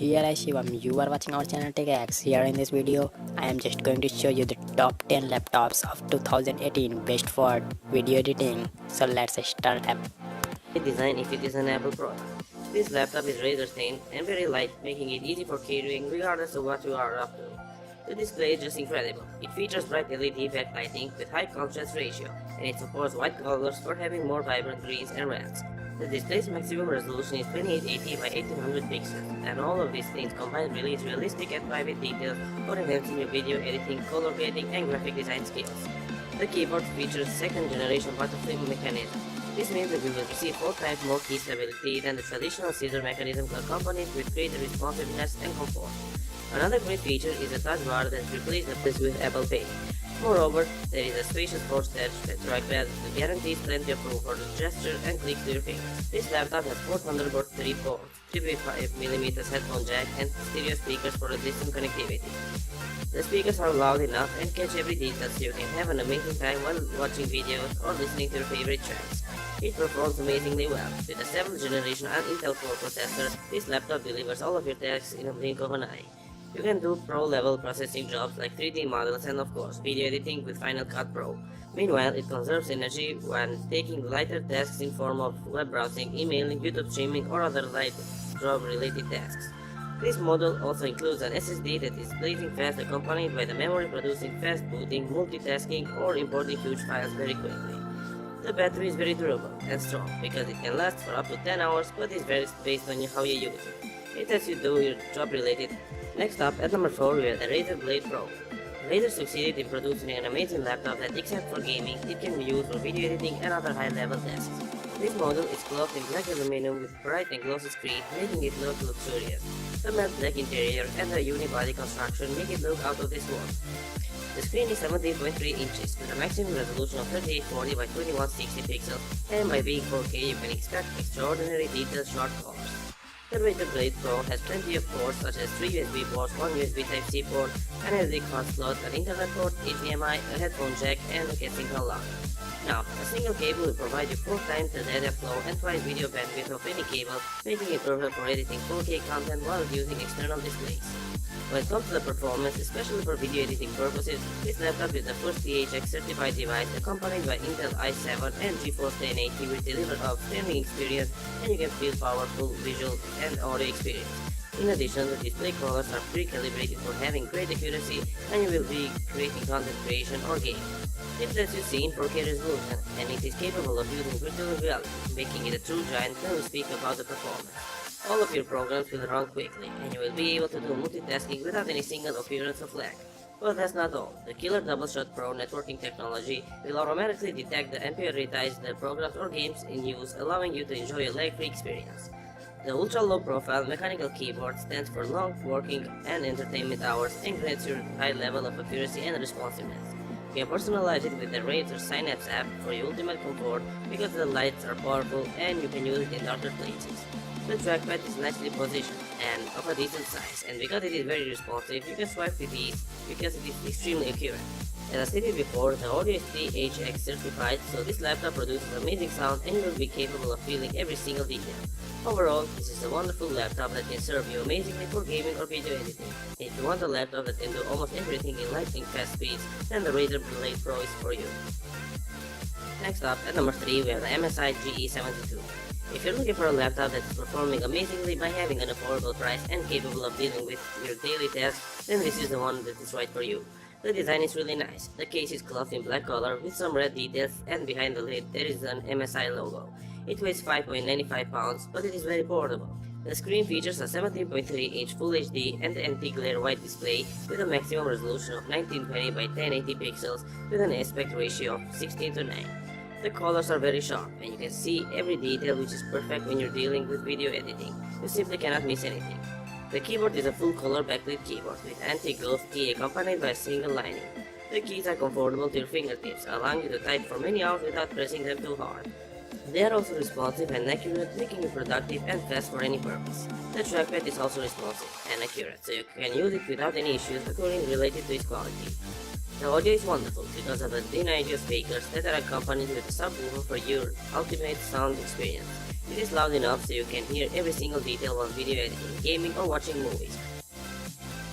Here I Shivam, you are watching our channel TechX. Here in this video, I am just going to show you the top 10 laptops of 2018 best for video editing. So let's start up. Design if it is an Apple product. This laptop is razor thin and very light, making it easy for carrying regardless of what you are up to. The display is just incredible. It features bright LED backlighting with high contrast ratio, and it supports white colors for having more vibrant greens and reds. The display's maximum resolution is 2880 by 1800 pixels, and all of these things combined release realistic and private details for enhancing your video editing, color grading, and graphic design skills. The keyboard features second generation butterflip mechanism. This means that you will receive 4 times more key stability than the traditional scissor mechanism accompanied with greater responsiveness and comfort. Another great feature is a touch bar that replaces the place with Apple Pay. Moreover, there is a spacious force touch trackpad that guarantees plenty of room for the gesture and clicks to your fingers. This laptop has 4 Thunderbolt 3 ports, 3.5mm headphone jack, and stereo speakers for distant connectivity. The speakers are loud enough and catch every detail so you can have an amazing time while watching videos or listening to your favorite tracks. It performs amazingly well. With a 7th generation Intel Core processor, this laptop delivers all of your tasks in a blink of an eye. You can do pro-level processing jobs like 3D models and of course video editing with Final Cut Pro. Meanwhile, it conserves energy when taking lighter tasks in form of web browsing, emailing, YouTube streaming, or other light job-related tasks. This model also includes an SSD that is blazing fast, accompanied by the memory producing fast booting, multitasking, or importing huge files very quickly. The battery is very durable and strong because it can last for up to 10 hours, but is varies based on how you use it. It lets you do your job related. Next up, at number 4, we have the Razer Blade Pro. Razer succeeded in producing an amazing laptop that, except for gaming, it can be used for video editing and other high-level tasks. This model is cloth in black aluminum with bright and glossy screen, making it look luxurious. The matte black interior and the unibody construction make it look out of this world. The screen is 17.3 inches with a maximum resolution of 3840 by 2160 pixels, and by being 4K you can expect extraordinary detailed short colors. The Razer Blade Pro has plenty of ports such as 3 USB ports, 1 USB Type-C port, an SD card slot, an internet port, HDMI, a headphone jack, and a single lock. Now, a single cable will provide you 4 times the data flow and twice video bandwidth of any cable, making it perfect for editing 4K content while using external displays. When it comes to the performance, especially for video editing purposes, this laptop is the first THX certified device accompanied by Intel i7 and GeForce 1080 which deliver outstanding experience, and you can feel powerful visual and audio experience. In addition, the display colors are pre-calibrated for having great accuracy, and you will be creating content creation or gaming. It lets you see in 4K resolution, and it is capable of using virtual reality, making it a true giant when we speak about the performance. All of your programs will run quickly, and you will be able to do multitasking without any single appearance of lag. But that's not all. The killer Double-Shot Pro networking technology will automatically detect and prioritize the programs or games in use, allowing you to enjoy a lag-free experience. The ultra-low profile mechanical keyboard stands for long working and entertainment hours and grants you a high level of accuracy and responsiveness. You can personalize it with the Razer Synapse app for your ultimate comfort because the lights are powerful and you can use it in darker places. The trackpad is nicely positioned and of a decent size, and because it is very responsive, you can swipe with ease because it is extremely accurate. As I stated before, the audio is THX certified, so this laptop produces amazing sound and you will be capable of feeling every single detail. Overall, this is a wonderful laptop that can serve you amazingly for gaming or video editing. If you want a laptop that can do almost everything in lightning fast speeds, then the Razer Blade Pro is for you. Next up, at number 3, we have the MSI GE72. If you're looking for a laptop that is performing amazingly by having an affordable price and capable of dealing with your daily tasks, then this is the one that is right for you. The design is really nice. The case is cloth in black color with some red details, and behind the lid there is an MSI logo. It weighs 5.95 pounds, but it is very portable. The screen features a 17.3-inch Full HD and anti-glare white display with a maximum resolution of 1920 by 1080 pixels with an aspect ratio of 16:9. The colors are very sharp, and you can see every detail, which is perfect when you're dealing with video editing. You simply cannot miss anything. The keyboard is a full-color backlit keyboard with anti-ghost key accompanied by a single lining. The keys are comfortable to your fingertips, allowing you to type for many hours without pressing them too hard. They are also responsive and accurate, making you productive and fast for any purpose. The trackpad is also responsive and accurate, so you can use it without any issues occurring related to its quality. The audio is wonderful because of the thin audio speakers that are accompanied with a subwoofer for your ultimate sound experience. It is loud enough so you can hear every single detail while video editing, gaming, or watching movies.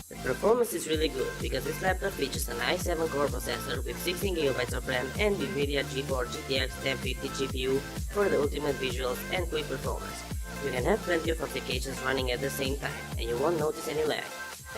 The performance is really good because this laptop features an i7 core processor with 16GB of RAM and NVIDIA GeForce GTX 1050 GPU for the ultimate visuals and quick performance. You can have plenty of applications running at the same time and you won't notice any lag.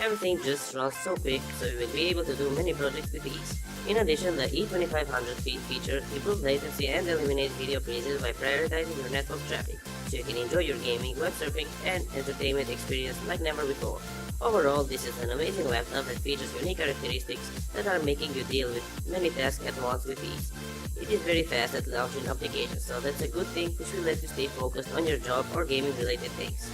Everything just runs so quick so you will be able to do many projects with ease. In addition, the E2500 feature improves latency and eliminates video freezes by prioritizing your network traffic, so you can enjoy your gaming, web surfing, and entertainment experience like never before. Overall, this is an amazing laptop that features unique characteristics that are making you deal with many tasks at once with ease. It is very fast at launching applications, so that's a good thing which will let you stay focused on your job or gaming related things.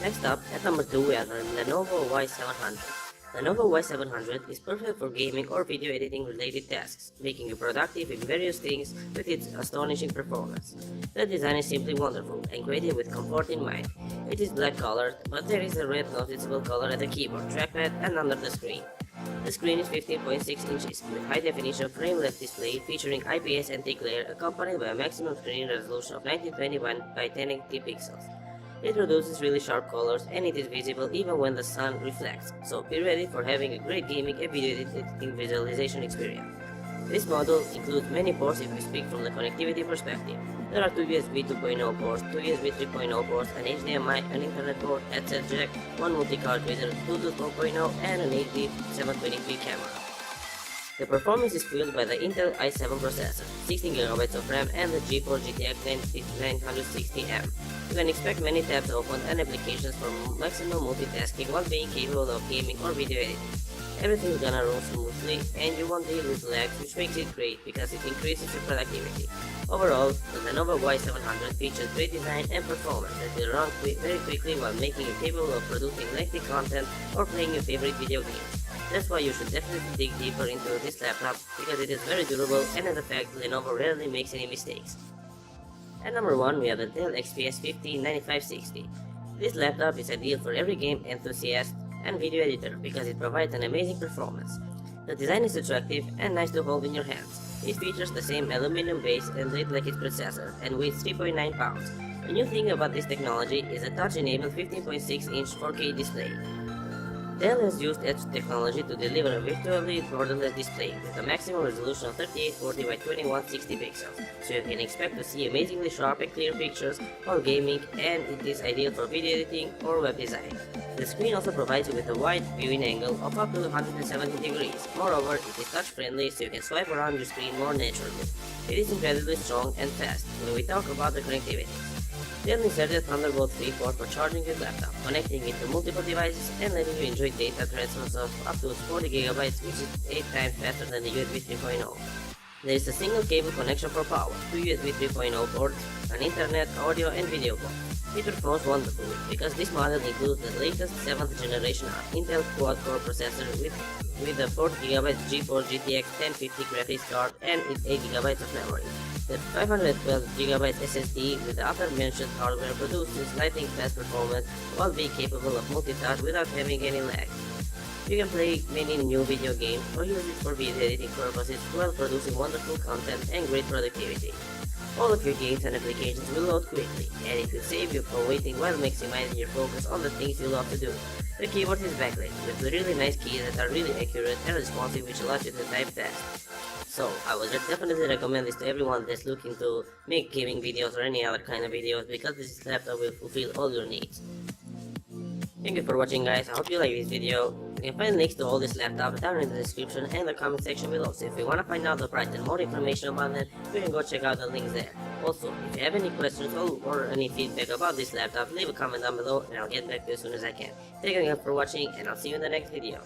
Next up, at number 2 we have the Lenovo Y700. Lenovo Y700 is perfect for gaming or video editing related tasks, making you productive in various things with its astonishing performance. The design is simply wonderful and created with comfort in mind. It is black colored, but there is a red noticeable color at the keyboard, trackpad, and under the screen. The screen is 15.6 inches with high-definition frame-less display featuring IPS anti-glare accompanied by a maximum screen resolution of 1921 by 1080 pixels. It produces really sharp colors and it is visible even when the sun reflects, so be ready for having a great gaming and video editing visualization experience. This model includes many ports if we speak from the connectivity perspective. There are 2 USB 2.0 ports, 2 USB 3.0 ports, an HDMI, an Ethernet port, headset jack, 1 multi-card reader, Bluetooth 4.0, and an HD 720p camera. The performance is fueled by the Intel i7 processor, 16GB of RAM, and the GeForce GTX 960M. You can expect many tabs open and applications for maximum multitasking while being capable of gaming or video editing. Everything's gonna run smoothly and you won't deal with lag, which makes it great because it increases your productivity. Overall, the Lenovo Y700 features great design and performance that will run very quickly while making you capable of producing lengthy content or playing your favorite video games. That's why you should definitely dig deeper into this laptop because it is very durable and as a fact Lenovo rarely makes any mistakes. At number 1 we have the Dell XPS 9560. This laptop is ideal for every game enthusiast and video editor because it provides an amazing performance. The design is attractive and nice to hold in your hands. It features the same aluminum base and lid like its predecessor and weighs 3.9 pounds. The new thing about this technology is a touch-enabled 15.6-inch 4K display. Dell has used edge technology to deliver a virtually borderless display with a maximum resolution of 3840 by 2160 pixels, so you can expect to see amazingly sharp and clear pictures while gaming, and it is ideal for video editing or web design. The screen also provides you with a wide viewing angle of up to 170 degrees. Moreover, it is touch-friendly so you can swipe around your screen more naturally. It is incredibly strong and fast when we talk about the connectivity. Dell inserted Thunderbolt 3 port for charging your laptop, connecting it to multiple devices and letting you enjoy data transfers of up to 40GB, which is 8 times faster than the USB 3.0. There is a single cable connection for power, 2 USB 3.0 ports, an Ethernet, audio, and video port. It performs wonderfully because this model includes the latest 7th generation Intel quad-core processor with a 4GB GeForce GTX 1050 graphics card and 8GB of memory. The 512GB SSD with the above-mentioned hardware produces lightning fast performance while being capable of multitask without having any lag. You can play many new video games or use it for video editing purposes while producing wonderful content and great productivity. All of your games and applications will load quickly, and it will save you from waiting while maximizing your focus on the things you love to do. The keyboard is backlit with really nice keys that are really accurate and responsive, which allows you to type fast. So, I would definitely recommend this to everyone that's looking to make gaming videos or any other kind of videos because this laptop will fulfill all your needs. Thank you for watching, guys. I hope you like this video. You can find links to all this laptop down in the description and the comment section below, so if you want to find out the price and more information about it, you can go check out the links there. Also, if you have any questions or any feedback about this laptop, leave a comment down below and I'll get back to you as soon as I can. Thank you again for watching and I'll see you in the next video.